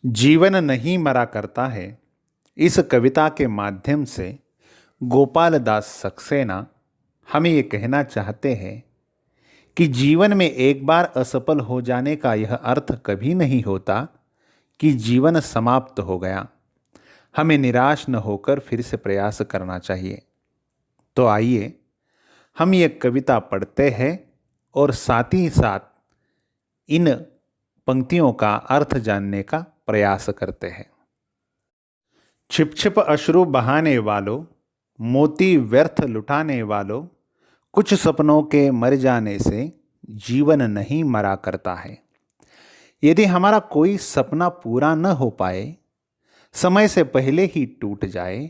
जीवन नहीं मरा करता है। इस कविता के माध्यम से गोपाल दास सक्सेना हमें ये कहना चाहते हैं कि जीवन में एक बार असफल हो जाने का यह अर्थ कभी नहीं होता कि जीवन समाप्त हो गया। हमें निराश न होकर फिर से प्रयास करना चाहिए। तो आइए हम ये कविता पढ़ते हैं और साथ ही साथ इन पंक्तियों का अर्थ जानने का प्रयास करते हैं। छिप छिप अश्रु बहाने वालों, मोती व्यर्थ लुटाने वालों, कुछ सपनों के मर जाने से जीवन नहीं मरा करता है। यदि हमारा कोई सपना पूरा न हो पाए, समय से पहले ही टूट जाए,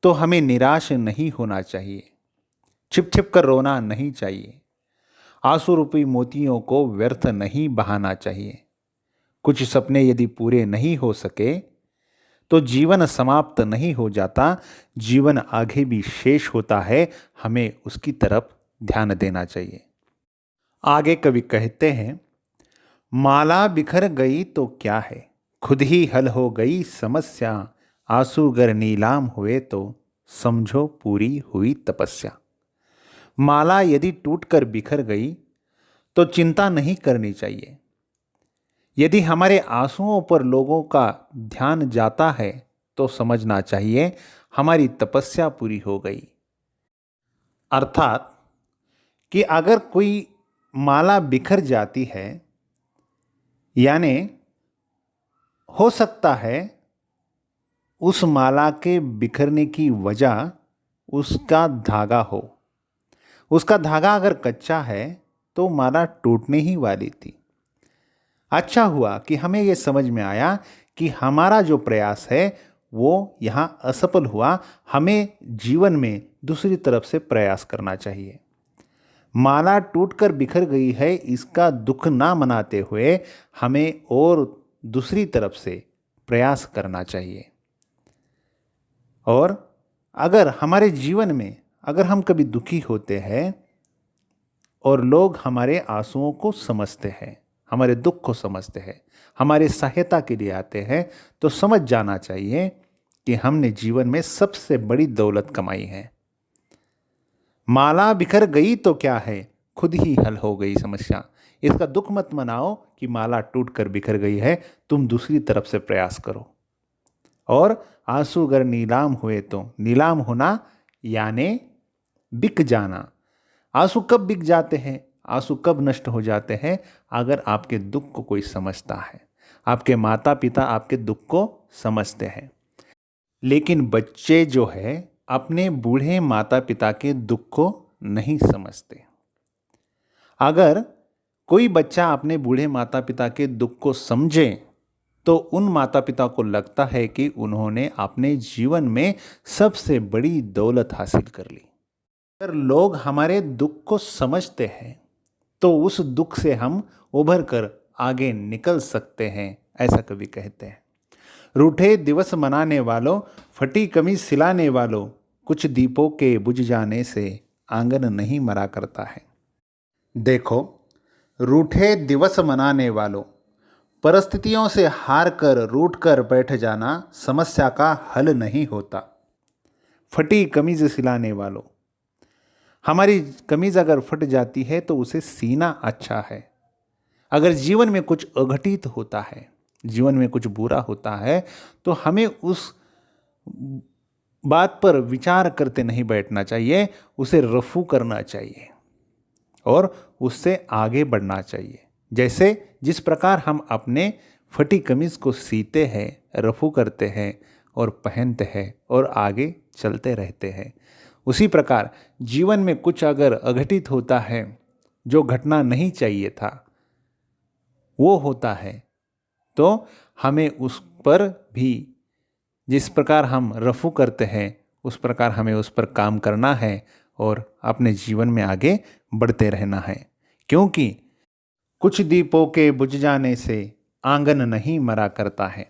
तो हमें निराश नहीं होना चाहिए। छिप छिप कर रोना नहीं चाहिए। आंसू रूपी मोतियों को व्यर्थ नहीं बहाना चाहिए। कुछ सपने यदि पूरे नहीं हो सके तो जीवन समाप्त नहीं हो जाता, जीवन आगे भी शेष होता है। हमें उसकी तरफ ध्यान देना चाहिए। आगे कवि कहते हैं, माला बिखर गई तो क्या है, खुद ही हल हो गई समस्या, आंसू गर नीलाम हुए तो समझो पूरी हुई तपस्या। माला यदि टूटकर बिखर गई तो चिंता नहीं करनी चाहिए। यदि हमारे आंसुओं पर लोगों का ध्यान जाता है तो समझना चाहिए हमारी तपस्या पूरी हो गई। अर्थात कि अगर कोई माला बिखर जाती है, यानी हो सकता है उस माला के बिखरने की वजह उसका धागा हो। उसका धागा अगर कच्चा है तो माला टूटने ही वाली थी। अच्छा हुआ कि हमें यह समझ में आया कि हमारा जो प्रयास है वो यहाँ असफल हुआ। हमें जीवन में दूसरी तरफ से प्रयास करना चाहिए। माला टूटकर बिखर गई है, इसका दुख ना मनाते हुए हमें और दूसरी तरफ से प्रयास करना चाहिए। और अगर हमारे जीवन में अगर हम कभी दुखी होते हैं और लोग हमारे आंसुओं को समझते हैं, हमारे दुख को समझते हैं, हमारी सहायता के लिए आते हैं, तो समझ जाना चाहिए कि हमने जीवन में सबसे बड़ी दौलत कमाई है। माला बिखर गई तो क्या है, खुद ही हल हो गई समस्या। इसका दुख मत मनाओ कि माला टूटकर बिखर गई है, तुम दूसरी तरफ से प्रयास करो। और आंसू अगर नीलाम हुए तो नीलाम होना यानी बिक जाना। आंसू कब बिक जाते हैं, आंसू कब नष्ट हो जाते हैं, अगर आपके दुख को कोई समझता है। आपके माता पिता आपके दुख को समझते हैं, लेकिन बच्चे जो है अपने बूढ़े माता पिता के दुख को नहीं समझते। अगर कोई बच्चा अपने बूढ़े माता पिता के दुख को समझे तो उन माता पिता को लगता है कि उन्होंने अपने जीवन में सबसे बड़ी दौलत हासिल कर ली। अगर लोग हमारे दुख को समझते हैं तो उस दुख से हम उभर कर आगे निकल सकते हैं, ऐसा कवि कहते हैं। रूठे दिवस मनाने वालों, फटी कमीज सिलाने वालों, कुछ दीपों के बुझ जाने से आंगन नहीं मरा करता है। देखो, रूठे दिवस मनाने वालों, परिस्थितियों से हार कर रूठ कर बैठ जाना समस्या का हल नहीं होता। फटी कमीज सिलाने वालों, हमारी कमीज अगर फट जाती है तो उसे सीना अच्छा है। अगर जीवन में कुछ अघटित होता है, जीवन में कुछ बुरा होता है, तो हमें उस बात पर विचार करते नहीं बैठना चाहिए, उसे रफू करना चाहिए और उससे आगे बढ़ना चाहिए। जैसे जिस प्रकार हम अपने फटी कमीज को सीते हैं, रफू करते हैं और पहनते हैं और आगे चलते रहते हैं, उसी प्रकार जीवन में कुछ अगर अघटित होता है, जो घटना नहीं चाहिए था वो होता है, तो हमें उस पर भी जिस प्रकार हम रफू करते हैं उस प्रकार हमें उस पर काम करना है और अपने जीवन में आगे बढ़ते रहना है। क्योंकि कुछ दीपों के बुझ जाने से आंगन नहीं मरा करता है।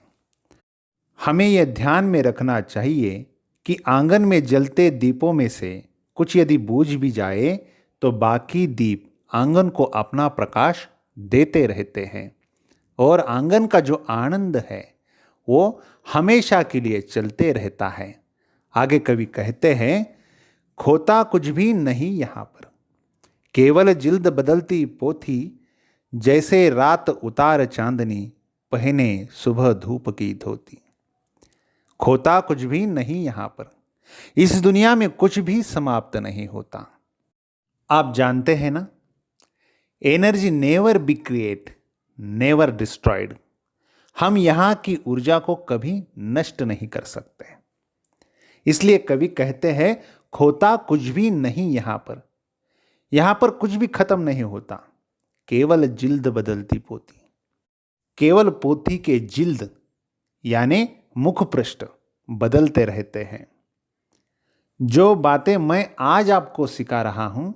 हमें यह ध्यान में रखना चाहिए कि आंगन में जलते दीपों में से कुछ यदि बूझ भी जाए तो बाकी दीप आंगन को अपना प्रकाश देते रहते हैं। और आंगन का जो आनंद है, वो हमेशा के लिए चलते रहता है। आगे कवि कहते हैं, खोता कुछ भी नहीं यहाँ पर, केवल जिल्द बदलती पोथी, जैसे रात उतार चांदनी, पहने सुबह धूप की धोती। खोता कुछ भी नहीं यहाँ पर, इस दुनिया में कुछ भी समाप्त नहीं होता। आप जानते हैं ना, energy never be create, never destroyed. हम यहाँ की ऊर्जा को कभी नष्ट नहीं कर सकते। इसलिए कवि कहते हैं, खोता कुछ भी नहीं यहाँ पर कुछ भी खत्म नहीं होता, केवल जिल्द बदलती पोथी। केवल पोथी के जिल्द यानी मुख पृष्ठ बदलते रहते हैं। जो बातें मैं आज आपको सिखा रहा हूं,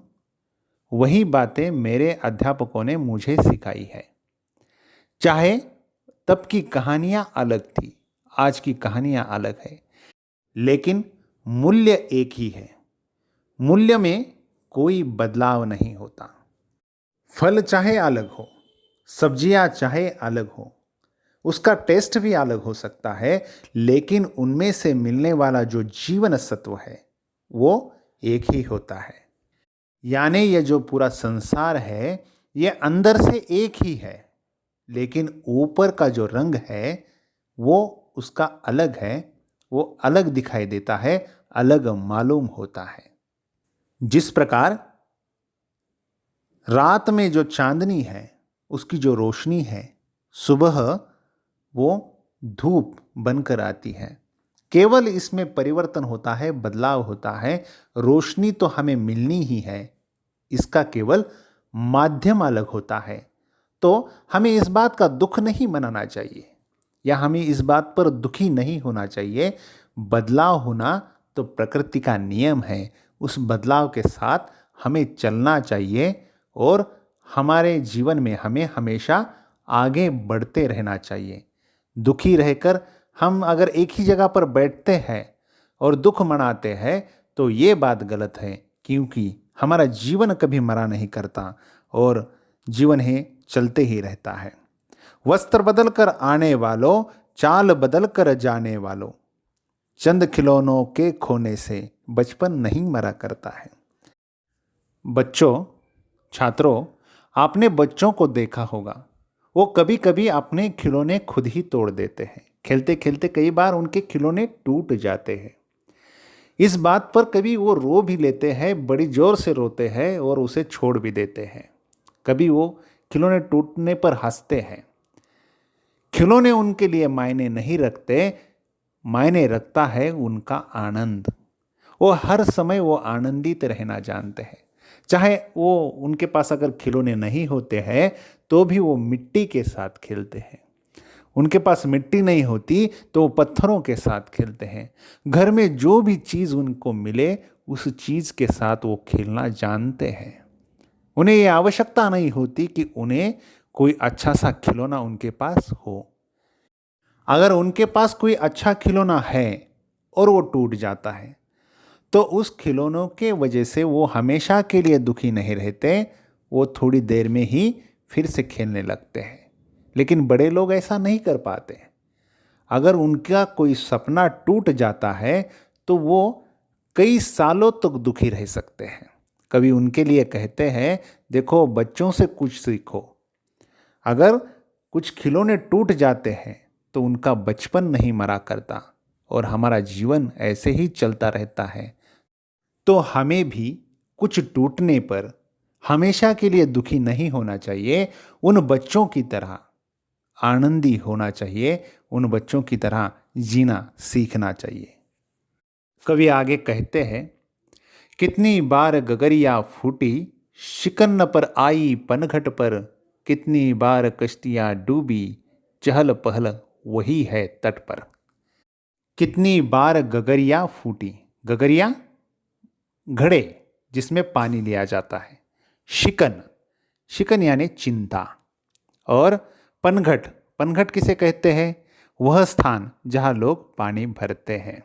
वही बातें मेरे अध्यापकों ने मुझे सिखाई है। चाहे तब की कहानियां अलग थी, आज की कहानियां अलग है, लेकिन मूल्य एक ही है। मूल्य में कोई बदलाव नहीं होता। फल चाहे अलग हो, सब्जियां चाहे अलग हो, उसका टेस्ट भी अलग हो सकता है, लेकिन उनमें से मिलने वाला जो जीवन सत्व है वो एक ही होता है। यानी ये जो पूरा संसार है ये अंदर से एक ही है, लेकिन ऊपर का जो रंग है वो उसका अलग है, वो अलग दिखाई देता है, अलग मालूम होता है। जिस प्रकार रात में जो चांदनी है उसकी जो रोशनी है, सुबह वो धूप बनकर आती है। केवल इसमें परिवर्तन होता है, बदलाव होता है। रोशनी तो हमें मिलनी ही है, इसका केवल माध्यम अलग होता है। तो हमें इस बात का दुख नहीं मनाना चाहिए, या हमें इस बात पर दुखी नहीं होना चाहिए। बदलाव होना तो प्रकृति का नियम है, उस बदलाव के साथ हमें चलना चाहिए और हमारे जीवन में हमें हमेशा आगे बढ़ते रहना चाहिए। दुखी रहकर हम अगर एक ही जगह पर बैठते हैं और दुख मनाते हैं तो ये बात गलत है, क्योंकि हमारा जीवन कभी मरा नहीं करता और जीवन है चलते ही रहता है। वस्त्र बदल कर आने वालों, चाल बदल कर जाने वालों, चंद खिलौनों के खोने से बचपन नहीं मरा करता है। बच्चों, छात्रों, आपने बच्चों को देखा होगा, वो कभी कभी अपने खिलौने खुद ही तोड़ देते हैं। खेलते खेलते कई बार उनके खिलौने टूट जाते हैं। इस बात पर कभी वो रो भी लेते हैं, बड़ी जोर से रोते हैं और उसे छोड़ भी देते हैं। कभी वो खिलौने टूटने पर हंसते हैं। खिलौने उनके लिए मायने नहीं रखते, मायने रखता है उनका आनंद। वो हर समय वो आनंदित रहना जानते हैं। चाहे वो उनके पास अगर खिलौने नहीं होते हैं तो भी वो मिट्टी के साथ खेलते हैं। उनके पास मिट्टी नहीं होती तो वो पत्थरों के साथ खेलते हैं। घर में जो भी चीज़ उनको मिले उस चीज़ के साथ वो खेलना जानते हैं। उन्हें ये आवश्यकता नहीं होती कि उन्हें कोई अच्छा सा खिलौना उनके पास हो। अगर उनके पास कोई अच्छा खिलौना है और वो टूट जाता है तो उस खिलौनों के वजह से वो हमेशा के लिए दुखी नहीं रहते, वो थोड़ी देर में ही फिर से खेलने लगते हैं। लेकिन बड़े लोग ऐसा नहीं कर पाते। अगर उनका कोई सपना टूट जाता है तो वो कई सालों तक दुखी रह सकते हैं। कभी उनके लिए कहते हैं, देखो बच्चों से कुछ सीखो। अगर कुछ खिलौने टूट जाते हैं तो उनका बचपन नहीं मरा करता और हमारा जीवन ऐसे ही चलता रहता है। तो हमें भी कुछ टूटने पर हमेशा के लिए दुखी नहीं होना चाहिए। उन बच्चों की तरह आनंदी होना चाहिए, उन बच्चों की तरह जीना सीखना चाहिए। कवि आगे कहते हैं, कितनी बार गगरिया फूटी, शिकन पर आई पनघट पर, कितनी बार कश्तियाँ डूबी, चहल पहल वही है तट पर। कितनी बार गगरिया फूटी, गगरिया घड़े जिसमें पानी लिया जाता है, शिकन, शिकन यानी चिंता, और पनघट, पनघट किसे कहते हैं, वह स्थान जहाँ लोग पानी भरते हैं।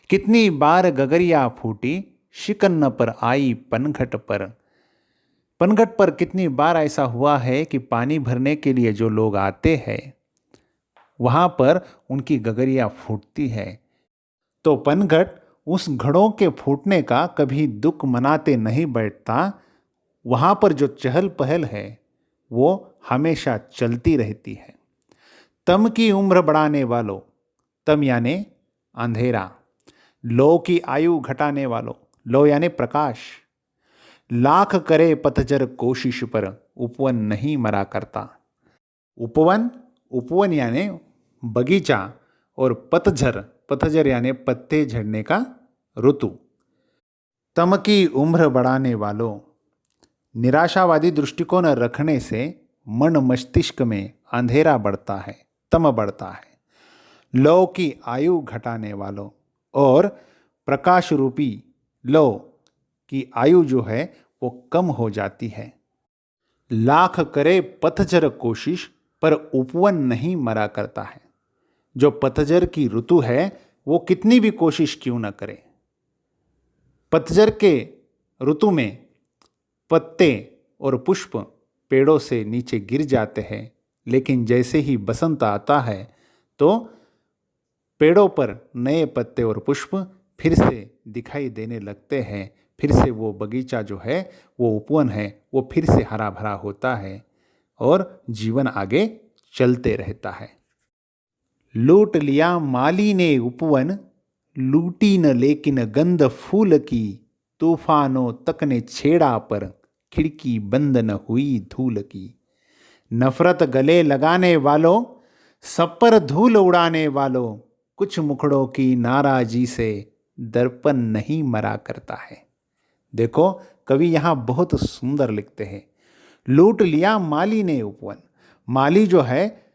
कितनी बार गगरिया फूटी, शिकन पर आई पनघट पर। पनघट पर कितनी बार ऐसा हुआ है कि पानी भरने के लिए जो लोग आते हैं वहाँ पर उनकी गगरिया फूटती है। तो पनघट उस घड़ों के फूटने का कभी दुख मनाते नहीं बैठता। वहाँ पर जो चहल पहल है वो हमेशा चलती रहती है। तम की उम्र बढ़ाने वालों, तम यानी अंधेरा, लो की आयु घटाने वालों, लो यानी प्रकाश, लाख करे पतझर कोशिश पर उपवन नहीं मरा करता। उपवन, उपवन यानी बगीचा, और पतझर, पतझर यानी पत्ते झड़ने का ऋतु। तम की उम्र बढ़ाने वालों, निराशावादी दृष्टिकोण रखने से मन मस्तिष्क में अंधेरा बढ़ता है, तम बढ़ता है। लौ की आयु घटाने वालों, और प्रकाश रूपी लौ की आयु जो है वो कम हो जाती है। लाख करे पतझर कोशिश पर उपवन नहीं मरा करता है। जो पतझर की ऋतु है वो कितनी भी कोशिश क्यों न करे, पतझर के ऋतु में पत्ते और पुष्प पेड़ों से नीचे गिर जाते हैं, लेकिन जैसे ही बसंत आता है तो पेड़ों पर नए पत्ते और पुष्प फिर से दिखाई देने लगते हैं। फिर से वो बगीचा जो है, वो उपवन है, वो फिर से हरा भरा होता है और जीवन आगे चलते रहता है। लूट लिया माली ने उपवन, लूटी न लेकिन गंध फूल की, तूफानों तक ने छेड़ा पर खिड़की बंद न हुई धूल की। नफरत गले लगाने वालों, सब पर धूल उड़ाने वालों, कुछ मुखड़ों की नाराजी से दर्पण नहीं मरा करता है। देखो, कवि यहाँ बहुत सुंदर लिखते हैं। लूट लिया माली ने उपवन, माली जो है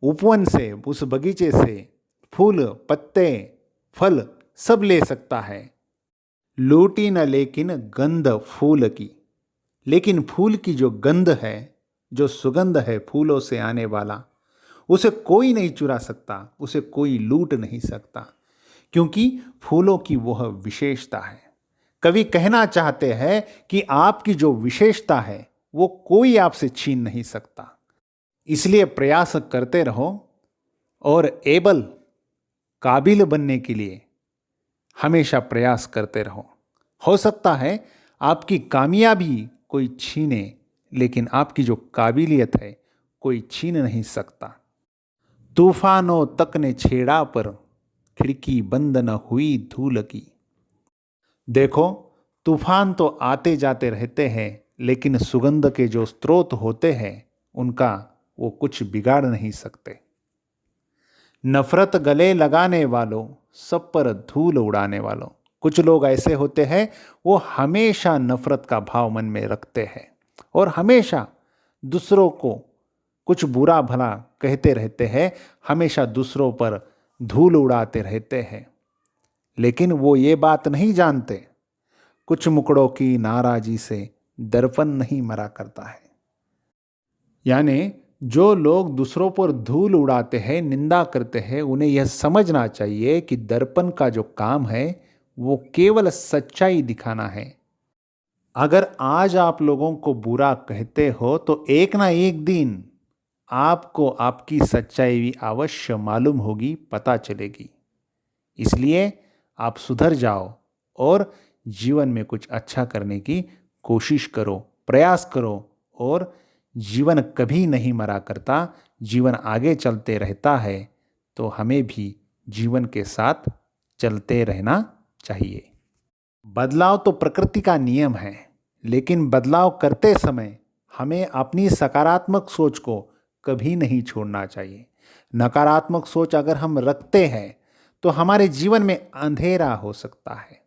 उपवन से, उस बगीचे से फूल, पत्ते, फल सब ले सकता है। लूटी न लेकिन गंध फूल की, लेकिन फूल की जो गंध है, जो सुगंध है फूलों से आने वाला, उसे कोई नहीं चुरा सकता, उसे कोई लूट नहीं सकता, क्योंकि फूलों की वह विशेषता है। कवि कहना चाहते हैं कि आपकी जो विशेषता है वो कोई आपसे छीन नहीं सकता। इसलिए प्रयास करते रहो और काबिल बनने के लिए हमेशा प्रयास करते रहो। हो सकता है आपकी कामयाबी कोई छीने, लेकिन आपकी जो काबिलियत है कोई छीन नहीं सकता। तूफानों तक ने छेड़ा पर खिड़की बंद न हुई धूल की। देखो, तूफान तो आते जाते रहते हैं, लेकिन सुगंध के जो स्रोत होते हैं उनका वो कुछ बिगाड़ नहीं सकते। नफरत गले लगाने वालों, सब पर धूल उड़ाने वालों, कुछ लोग ऐसे होते हैं वो हमेशा नफरत का भाव मन में रखते हैं और हमेशा दूसरों को कुछ बुरा भला कहते रहते हैं, हमेशा दूसरों पर धूल उड़ाते रहते हैं, लेकिन वो ये बात नहीं जानते, कुछ मुकड़ों की नाराजी से दर्पण नहीं मरा करता है। यानी जो लोग दूसरों पर धूल उड़ाते हैं, निंदा करते हैं, उन्हें यह समझना चाहिए कि दर्पण का जो काम है वो केवल सच्चाई दिखाना है। अगर आज आप लोगों को बुरा कहते हो तो एक ना एक दिन आपको आपकी सच्चाई भी अवश्य मालूम होगी, पता चलेगी। इसलिए आप सुधर जाओ और जीवन में कुछ अच्छा करने की कोशिश करो, प्रयास करो, और जीवन कभी नहीं मरा करता, जीवन आगे चलते रहता है। तो हमें भी जीवन के साथ चलते रहना चाहिए। बदलाव तो प्रकृति का नियम है, लेकिन बदलाव करते समय हमें अपनी सकारात्मक सोच को कभी नहीं छोड़ना चाहिए। नकारात्मक सोच अगर हम रखते हैं तो हमारे जीवन में अंधेरा हो सकता है।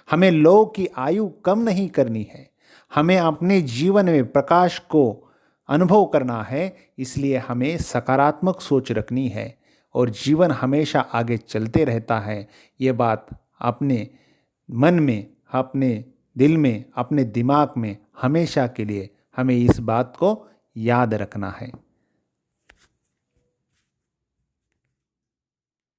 हमें लोगों की आयु कम नहीं करनी है, हमें अपने जीवन में प्रकाश को अनुभव करना है। इसलिए हमें सकारात्मक सोच रखनी है और जीवन हमेशा आगे चलते रहता है। ये बात अपने मन में, अपने दिल में, अपने दिमाग में हमेशा के लिए हमें इस बात को याद रखना है।